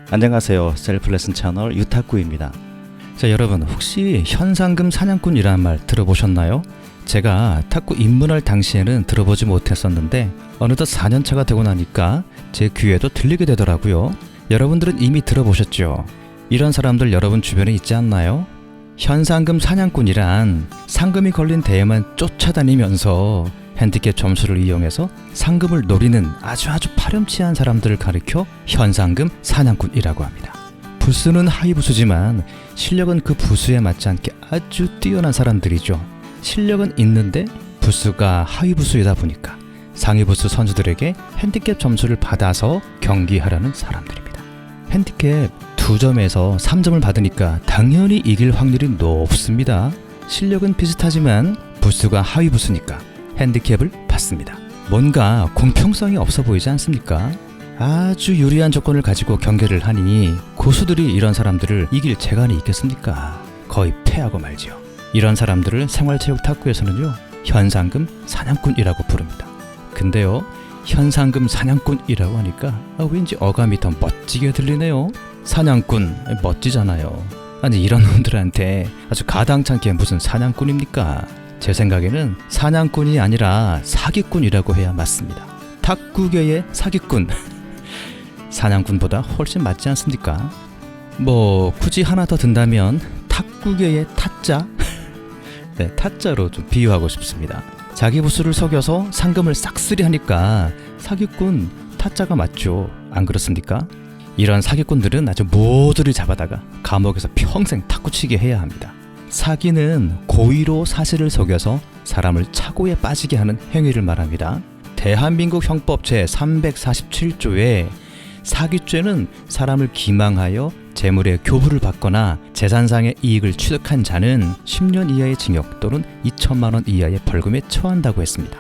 안녕하세요. 셀프레슨 채널 유타쿠입니다. 자, 여러분 혹시 현상금 사냥꾼이라는 말 들어보셨나요? 제가 탁구 입문할 당시에는 들어보지 못했었는데 어느덧 4년차가 되고 나니까 제 귀에도 들리게 되더라고요. 여러분들은 이미 들어보셨죠? 이런 사람들 여러분 주변에 있지 않나요? 현상금 사냥꾼이란 상금이 걸린 대회만 쫓아다니면서 핸디캡 점수를 이용해서 상금을 노리는 아주 파렴치한 사람들을 가리켜 현상금 사냥꾼이라고 합니다. 부수는 하위 부수지만 실력은 그 부수에 맞지 않게 아주 뛰어난 사람들이죠. 실력은 있는데 부수가 하위 부수이다 보니까 상위 부수 선수들에게 핸디캡 점수를 받아서 경기하려는 사람들입니다. 핸디캡 2점에서 3점을 받으니까 당연히 이길 확률이 높습니다. 실력은 비슷하지만 부수가 하위 부수니까 핸디캡을 받습니다. 뭔가 공평성이 없어 보이지 않습니까? 아주 유리한 조건을 가지고 경기를 하니 고수들이 이런 사람들을 이길 재간이 있겠습니까? 거의 패하고 말지요. 이런 사람들을 생활체육 탁구에서는요, 현상금 사냥꾼이라고 부릅니다. 근데요, 현상금 사냥꾼이라고 하니까 왠지 어감이 더 멋지게 들리네요. 사냥꾼 멋지잖아요. 아니 이런 놈들한테 아주 가당찮게 무슨 사냥꾼입니까? 제 생각에는 사냥꾼이 아니라 사기꾼이라고 해야 맞습니다. 탁구계의 사기꾼. 사냥꾼보다 훨씬 맞지 않습니까? 뭐 굳이 하나 더 든다면 탁구계의 타짜? 네, 타짜로 좀 비유하고 싶습니다. 자기 부수를 속여서 상금을 싹쓸이 하니까 사기꾼 타짜가 맞죠. 안 그렇습니까? 이런 사기꾼들은 아주 모두를 잡아다가 감옥에서 평생 탁구치게 해야 합니다. 사기는 고의로 사실을 속여서 사람을 착오에 빠지게 하는 행위를 말합니다. 대한민국 형법 제347조에 사기죄는 사람을 기망하여 재물의 교부를 받거나 재산상의 이익을 취득한 자는 10년 이하의 징역 또는 2천만 원 이하의 벌금에 처한다고 했습니다.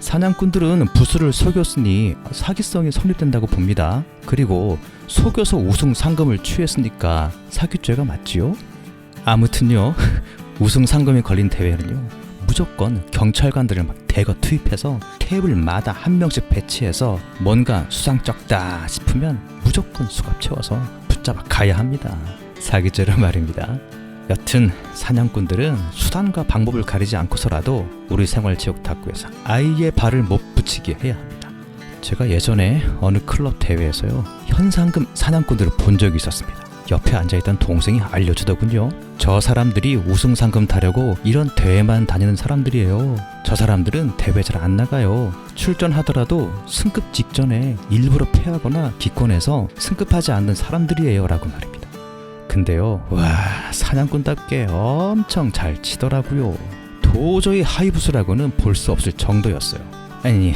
사냥꾼들은 부수를 속였으니 사기성이 성립된다고 봅니다. 그리고 속여서 우승 상금을 취했으니까 사기죄가 맞지요? 아무튼요, 우승 상금이 걸린 대회는요, 무조건 경찰관들을 막 대거 투입해서 테이블마다 한 명씩 배치해서 뭔가 수상쩍다 싶으면 무조건 수갑 채워서 붙잡아 가야 합니다. 사기죄로 말입니다. 여튼 사냥꾼들은 수단과 방법을 가리지 않고서라도 우리 생활체육 탁구에서 아예 발을 못 붙이게 해야 합니다. 제가 예전에 어느 클럽 대회에서요, 현상금 사냥꾼들을 본 적이 있었습니다. 옆에 앉아있던 동생이 알려주더군요. 저 사람들이 우승 상금 타려고 이런 대회만 다니는 사람들이에요. 저 사람들은 대회 잘 안 나가요. 출전하더라도 승급 직전에 일부러 패하거나 기권해서 승급하지 않는 사람들이에요 라고 말입니다. 근데요, 와, 사냥꾼답게 엄청 잘 치더라고요. 도저히 하이부스라고는 볼 수 없을 정도였어요. 아니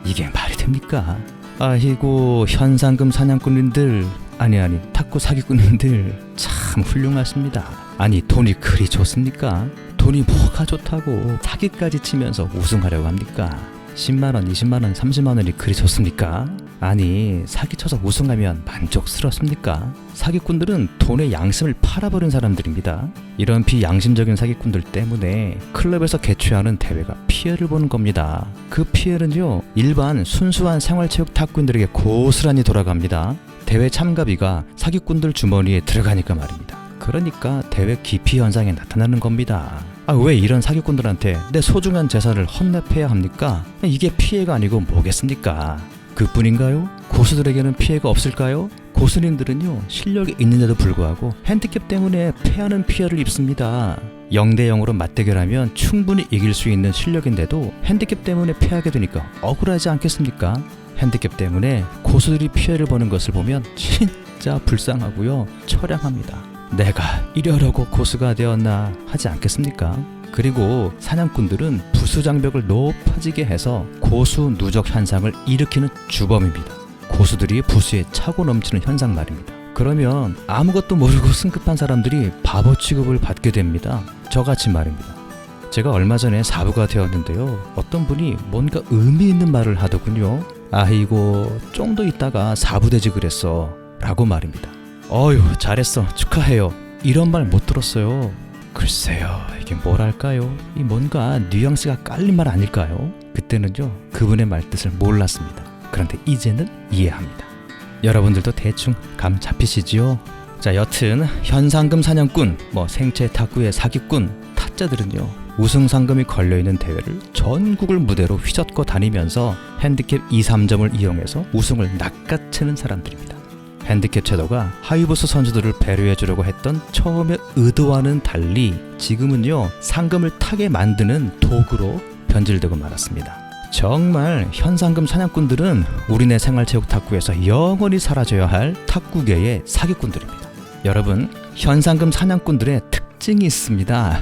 이게 말이 됩니까? 아이고 현상금 사냥꾼님들, 아니 탁구 사기꾼님들 참 훌륭하십니다. 아니 돈이 그리 좋습니까? 돈이 뭐가 좋다고 사기까지 치면서 우승하려고 합니까? 10만원, 20만원, 30만원이 그리 좋습니까? 아니 사기쳐서 우승하면 만족스럽습니까? 사기꾼들은 돈의 양심을 팔아버린 사람들입니다. 이런 비양심적인 사기꾼들 때문에 클럽에서 개최하는 대회가 피해를 보는 겁니다. 그 피해는요, 일반 순수한 생활체육 탁구인들에게 고스란히 돌아갑니다. 대회 참가비가 사기꾼들 주머니에 들어가니까 말입니다. 그러니까 대회 기피 현상이 나타나는 겁니다. 왜 이런 사기꾼들한테 내 소중한 재산을 헌납해야 합니까? 이게 피해가 아니고 뭐겠습니까? 그뿐인가요? 고수들에게는 피해가 없을까요? 고수님들은요, 실력이 있는데도 불구하고 핸디캡 때문에 패하는 피해를 입습니다. 0대0으로 맞대결하면 충분히 이길 수 있는 실력인데도 핸디캡 때문에 패하게 되니까 억울하지 않겠습니까? 핸디캡 때문에 고수들이 피해를 보는 것을 보면 진짜 불쌍하고요, 처량합니다. 내가 이러려고 고수가 되었나 하지 않겠습니까? 그리고 사냥꾼들은 부수 장벽을 높아지게 해서 고수 누적 현상을 일으키는 주범입니다. 고수들이 부수에 차고 넘치는 현상 말입니다. 그러면 아무것도 모르고 승급한 사람들이 바보 취급을 받게 됩니다. 저같이 말입니다. 제가 얼마 전에 사부가 되었는데요, 어떤 분이 뭔가 의미 있는 말을 하더군요. 아이고 좀 더 있다가 사부되지 그랬어 라고 말입니다. 어휴 잘했어 축하해요 이런 말 못 들었어요. 글쎄요, 이게 뭐랄까요, 이 뭔가 뉘앙스가 깔린 말 아닐까요? 그때는요, 그분의 말뜻을 몰랐습니다. 그런데 이제는 이해합니다. 여러분들도 대충 감 잡히시지요? 자, 여튼 현상금 사냥꾼, 생체 탁구의 사기꾼 타짜들은요, 우승 상금이 걸려있는 대회를 전국을 무대로 휘젓고 다니면서 핸디캡 2, 3점을 이용해서 우승을 낚아채는 사람들입니다. 핸디캡 제도가 하이브스 선수들을 배려해주려고 했던 처음의 의도와는 달리 지금은요, 상금을 타게 만드는 도구로 변질되고 말았습니다. 정말 현상금 사냥꾼들은 우리네 생활체육 탁구에서 영원히 사라져야 할 탁구계의 사기꾼들입니다. 여러분, 현상금 사냥꾼들의 특징이 있습니다.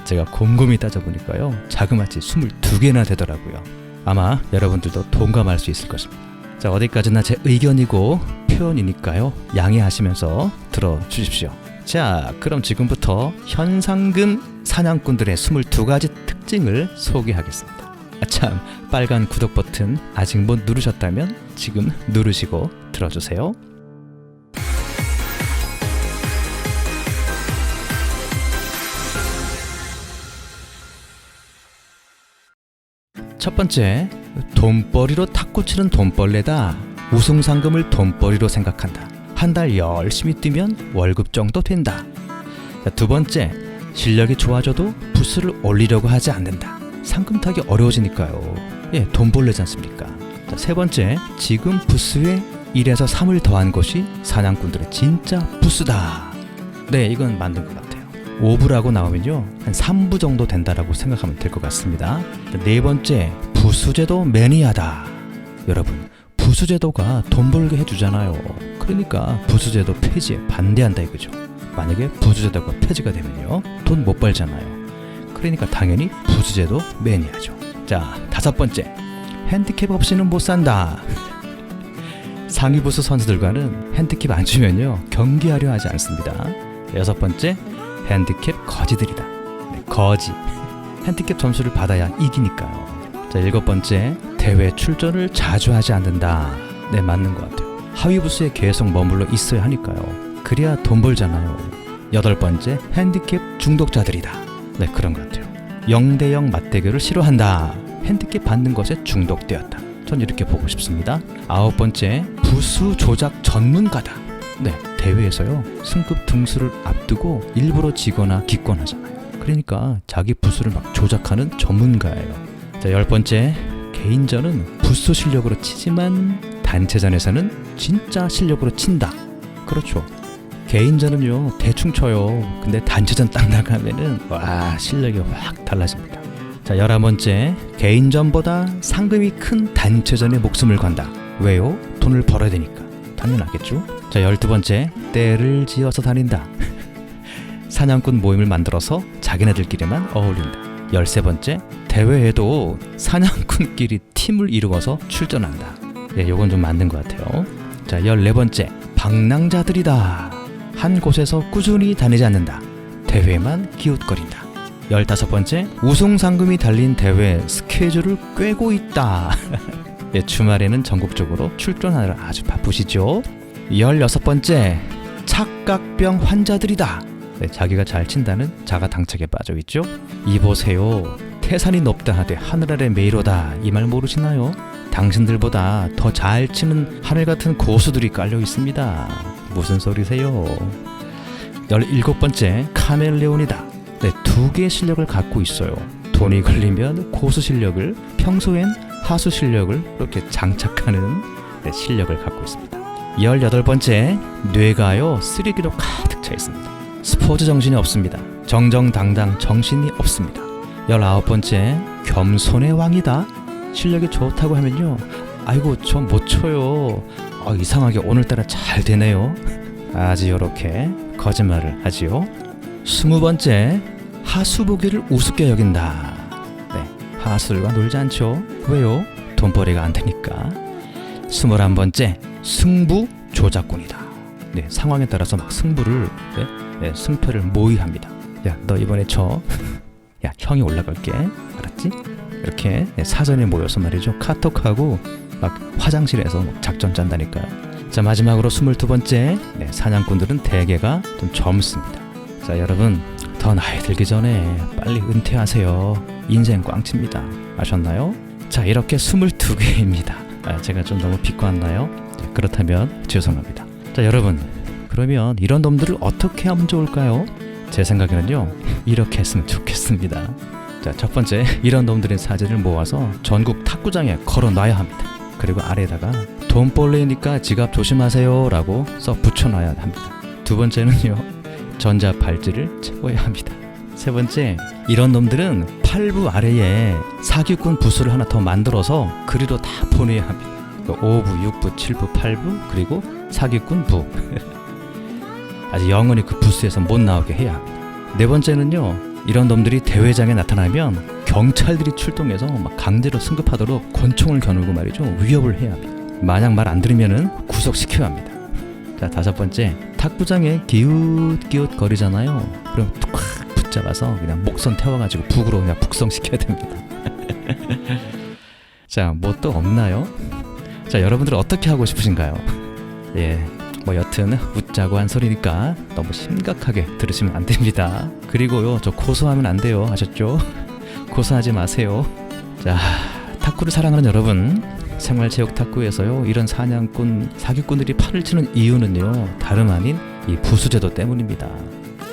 제가 곰곰이 따져보니까요, 자그마치 22개나 되더라고요. 아마 여러분들도 동감할 수 있을 것입니다. 자, 어디까지나 제 의견이고 표현이니까요, 양해하시면서 들어주십시오. 자, 그럼 지금부터 현상금 사냥꾼들의 22가지 특징을 소개하겠습니다. 참, 빨간 구독 버튼 아직 못 누르셨다면 지금 누르시고 들어주세요. 첫 번째, 돈벌이로 탁구 치는 돈벌레다. 우승 상금을 돈벌이로 생각한다. 한 달 열심히 뛰면 월급 정도 된다. 두 번째, 실력이 좋아져도 부스를 올리려고 하지 않는다. 상금 타기 어려워지니까요. 돈벌레지 않습니까? 세 번째, 지금 부스에 1에서 3을 더한 것이 사냥꾼들의 진짜 부스다. 네, 이건 맞는 것 같아요. 5부라고 나오면요, 한 3부 정도 된다라고 생각하면 될 것 같습니다. 네 번째, 부수제도 매니아다. 여러분, 부수제도가 돈 벌게 해주잖아요. 그러니까 부수제도 폐지에 반대한다 이거죠. 만약에 부수제도가 폐지가 되면요, 돈 못 벌잖아요. 그러니까 당연히 부수제도 매니아죠. 자, 다섯 번째, 핸디캡 없이는 못 산다. 상위 부스 선수들과는 핸디캡 안 주면요, 경기하려 하지 않습니다. 여섯 번째, 핸디캡 거지들이다. 네, 거지. 핸디캡 점수를 받아야 이기니까요. 자, 일곱 번째, 대회 출전을 자주 하지 않는다. 네, 맞는 것 같아요. 하위 부스에 계속 머물러 있어야 하니까요. 그래야 돈 벌잖아요. 여덟 번째, 핸디캡 중독자들이다. 네, 그런 것 같아요. 0대0 맞대결을 싫어한다. 핸디캡 받는 것에 중독되었다. 전 이렇게 보고 싶습니다. 아홉 번째, 부수 조작 전문가다. 네, 대회에서요, 승급 등수를 앞두고 일부러 지거나 기권하잖아요. 그러니까 자기 부수를 막 조작하는 전문가예요. 자, 열 번째, 개인전은 부수 실력으로 치지만 단체전에서는 진짜 실력으로 친다. 그렇죠. 개인전은요, 대충 쳐요. 근데 단체전 딱 나가면은 와, 실력이 확 달라집니다. 자, 11번째, 개인전보다 상금이 큰 단체전에 목숨을 건다. 왜요? 돈을 벌어야 되니까. 당연하겠죠. 자, 12번째, 때를 지어서 다닌다. 사냥꾼 모임을 만들어서 자기네들끼리만 어울린다. 13번째, 대회에도 사냥꾼끼리 팀을 이루어서 출전한다. 예, 요건 좀 맞는 것 같아요. 자, 14번째, 방랑자들이다. 한 곳에서 꾸준히 다니지 않는다. 대회만 기웃거린다. 15번째, 우승 상금이 달린 대회 스케줄을 꿰고 있다. 예, 주말에는 전국적으로 출전하느라 아주 바쁘시죠. 16번째, 착각병 환자들이다. 네, 자기가 잘 친다는 자가당착에 빠져있죠. 이보세요, 태산이 높다 하되 하늘 아래 메이로다. 이 말 모르시나요? 당신들보다 더 잘 치는 하늘 같은 고수들이 깔려 있습니다. 무슨 소리세요? 17번째, 카멜레온이다. 네, 2개의 실력을 갖고 있어요. 돈이 걸리면 고수 실력을, 평소엔 하수 실력을 이렇게 장착하는, 네, 실력을 갖고 있습니다. 18번째, 뇌가요, 쓰레기로 가득 차 있습니다. 스포츠 정신이 없습니다. 정정당당 정신이 없습니다. 19번째, 겸손의 왕이다. 실력이 좋다고 하면요, 아이고 저 못 쳐요. 이상하게 오늘따라 잘 되네요. 아주 요렇게 거짓말을 하지요. 20번째, 하수보기를 우습게 여긴다. 네, 하수들과 놀지 않죠. 왜요? 돈벌이가 안 되니까. 21번째, 승부 조작꾼이다. 네, 상황에 따라서 막 승부를, 승패를 모의합니다. 야, 너 이번에 쳐. 야, 형이 올라갈게. 알았지? 이렇게 사전에 모여서 말이죠, 카톡하고 막 화장실에서 작전 짠다니까요. 자, 마지막으로 22번째, 사냥꾼들은 대개가 좀 젊습니다. 자, 여러분, 더 나이 들기 전에 빨리 은퇴하세요. 인생 꽝칩니다. 아셨나요? 자, 이렇게 22개입니다. 제가 좀 너무 비꼬았나요? 그렇다면 죄송합니다. 자, 여러분, 그러면 이런 놈들을 어떻게 하면 좋을까요? 제 생각에는요, 이렇게 했으면 좋겠습니다. 자, 첫 번째, 이런 놈들의 사진을 모아서 전국 탁구장에 걸어놔야 합니다. 그리고 아래에다가 돈벌레니까 지갑 조심하세요 라고 써 붙여놔야 합니다. 두 번째는요, 전자 발찌를 채워야 합니다. 세 번째, 이런 놈들은 8부 아래에 사기꾼 부스를 하나 더 만들어서 그리로 다 보내야 합니다. 5부, 6부, 7부, 8부, 그리고 사기꾼 부. 아직 영원히 그 부스에서 못 나오게 해야 합니다. 네 번째는요, 이런 놈들이 대회장에 나타나면 경찰들이 출동해서 막 강제로 승급하도록 권총을 겨누고 말이죠, 위협을 해야 합니다. 만약 말 안 들으면은 구속시켜야 합니다. 자, 다섯 번째, 탁구장에 기웃기웃 거리잖아요. 그럼 툭 붙잡아서 그냥 목선 태워가지고 북으로 그냥 북송시켜야 됩니다. 자, 뭐 또 없나요? 자, 여러분들 어떻게 하고 싶으신가요? 예, 뭐 여튼 웃자고 한 소리니까 너무 심각하게 들으시면 안 됩니다. 그리고요, 저 고소하면 안 돼요. 아셨죠? 고소하지 마세요. 자, 탁구를 사랑하는 여러분, 생활체육 탁구에서요, 이런 사냥꾼, 사기꾼들이 판을 치는 이유는요, 다름 아닌 이 부수제도 때문입니다.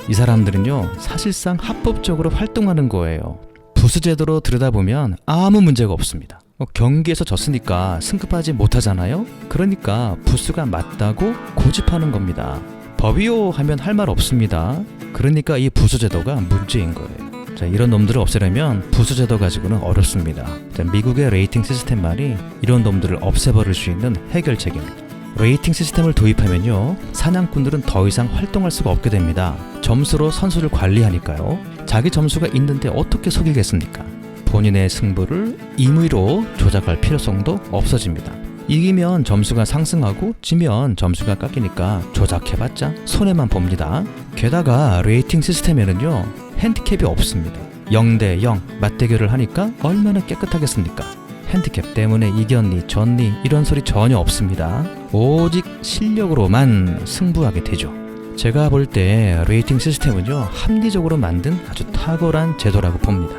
이 사람들은요, 사실상 합법적으로 활동하는 거예요. 부수제도로 들여다보면 아무 문제가 없습니다. 경기에서 졌으니까 승급하지 못하잖아요. 그러니까 부수가 맞다고 고집하는 겁니다. 법이요 하면 할 말 없습니다. 그러니까 이 부수제도가 문제인 거예요. 자, 이런 놈들을 없애려면 부수제도 가지고는 어렵습니다. 자, 미국의 레이팅 시스템만이 이런 놈들을 없애버릴 수 있는 해결책입니다. 레이팅 시스템을 도입하면요, 사냥꾼들은 더 이상 활동할 수가 없게 됩니다. 점수로 선수를 관리하니까요. 자기 점수가 있는데 어떻게 속이겠습니까? 본인의 승부를 임의로 조작할 필요성도 없어집니다. 이기면 점수가 상승하고 지면 점수가 깎이니까 조작해봤자 손해만 봅니다. 게다가 레이팅 시스템에는요, 핸디캡이 없습니다. 0대 0 맞대결을 하니까 얼마나 깨끗하겠습니까? 핸디캡 때문에 이겼니 졌니 이런 소리 전혀 없습니다. 오직 실력으로만 승부하게 되죠. 제가 볼 때 레이팅 시스템은요, 합리적으로 만든 아주 탁월한 제도라고 봅니다.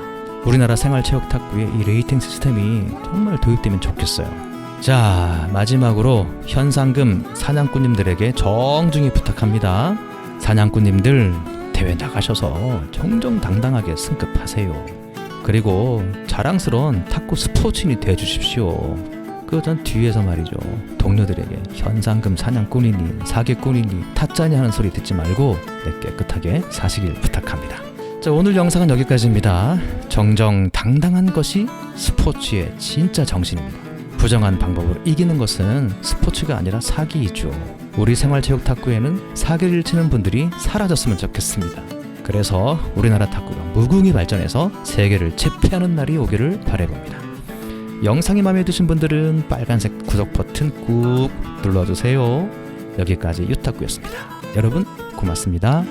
우리나라 생활체육 탁구에 이 레이팅 시스템이 정말 도입되면 좋겠어요. 자, 마지막으로 현상금 사냥꾼님들에게 정중히 부탁합니다. 사냥꾼님들, 대회 나가셔서 정정당당하게 승급하세요. 그리고 자랑스러운 탁구 스포츠인이 되어주십시오. 전 뒤에서 말이죠, 동료들에게 현상금 사냥꾼이니 사기꾼이니 타짜니 하는 소리 듣지 말고 깨끗하게 사시길 부탁합니다. 자, 오늘 영상은 여기까지입니다. 정정당당한 것이 스포츠의 진짜 정신입니다. 부정한 방법으로 이기는 것은 스포츠가 아니라 사기이죠. 우리 생활체육 탁구에는 사기를 치는 분들이 사라졌으면 좋겠습니다. 그래서 우리나라 탁구가 무궁히 발전해서 세계를 제패하는 날이 오기를 바라봅니다. 영상이 마음에 드신 분들은 빨간색 구독 버튼 꾹 눌러주세요. 여기까지 유탁구였습니다. 여러분 고맙습니다.